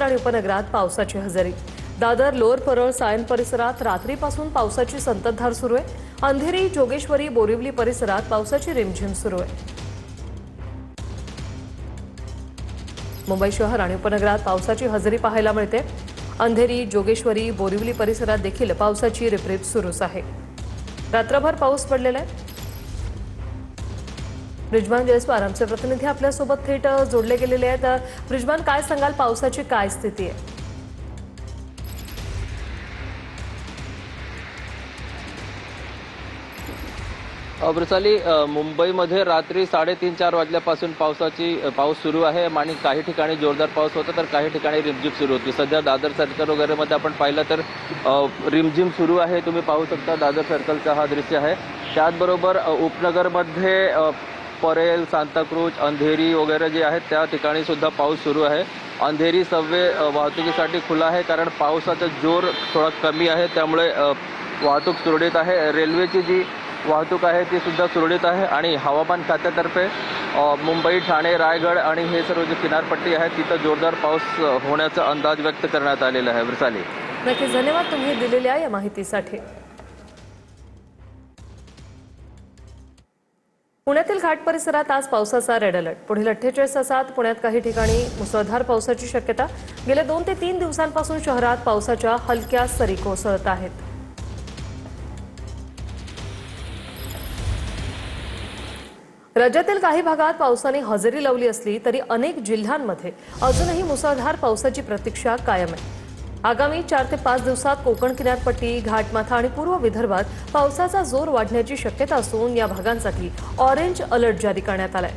आणि उपनगरात पावसाची हजेरी। दादर, लोअर परळ, सायन परिसरात रात्रीपासून पावसाची संततधार सुरू आहे। अंधेरी, जोगेश्वरी, बोरिवली परिसरात पावसाची रिमझिम सुरू आहे। मुंबई शहर आणि उपनगरात पावसाची हजेरी पाहायला मिळते। अंधेरी, जोगेश्वरी, बोरिवली परिसरात देखील पावसाची रिपरिप सुरूच आहे। रात्रभर पाऊस पडलेला आहे। ब्रिजमान जयस्वाल आमचे प्रतिनिधी आपल्यासोबत थेट जोडले गेलेले आहेत। ब्रिजमान, काय सांगाल, पावसाची काय स्थिती आहे? वृषाली, मुंबईमध्ये रात्री 3:30-4 वाजल्यापासून पाऊस सुरू आहे आणि काही ठिकाणी जोरदार पाऊस होता तर काही ठिकाणी रिमझिम सुरू होती। सध्या दादर सर्कल वगैरे मध्ये आपण पाहिलं तर रिमझिम सुरू आहे। तुम्ही पाहू शकता दादर सर्कलचा हा दृश्य आहे। त्याचबरोबर उपनगरमध्ये परेल, सांताक्रूज, अंधेरी वगैरे जे आहेत त्या ठिकाणी सुद्धा पाऊस सुरू आहे। अंधेरी सबवे वाहतुकीसाठी खुला आहे कारण पावसाचा जोर थोडा कमी आहे, त्यामुळे वाहतूक सुरळीत आहे। रेल्वेची जी वाहतूक आहे ती सुद्धा सुरळीत आहे आणि हवामान खात्यातर्फे मुंबई, ठाणे, रायगड आणि हे सर्व जे किनारपट्टी आहे तिथं जोरदार पाऊस होण्याचा अंदाज व्यक्त करण्यात आलेला आहे। वृषाली, नक्कीच धन्यवाद तुम्ही दिलेल्या या माहितीसाठी। पुण्यातील घाट परिसरात आज पावसाचा रेड अलर्ट। पुढील 48 तासात पुण्यात काही ठिकाणी मुसळधार पावसाची शक्यता। गेल्या 2 ते 3 दिवसांपासून शहरात पावसाच्या हलक्या सरी कोसळत आहेत। राज्यातील काही भागात पावसाने हजेरी लावली असली तरी अनेक जिल्ह्यांमध्ये अजूनही मुसळधार पावसाची प्रतीक्षा कायम आहे। आगामी 4 ते 5 दिवसात कोकण किनारपट्टी, घाटमाथा आणि पूर्व विदर्भात पावसाचा जोर वाढण्याची शक्यता असून या भागांसाठी ऑरेंज अलर्ट जारी करण्यात आलाय।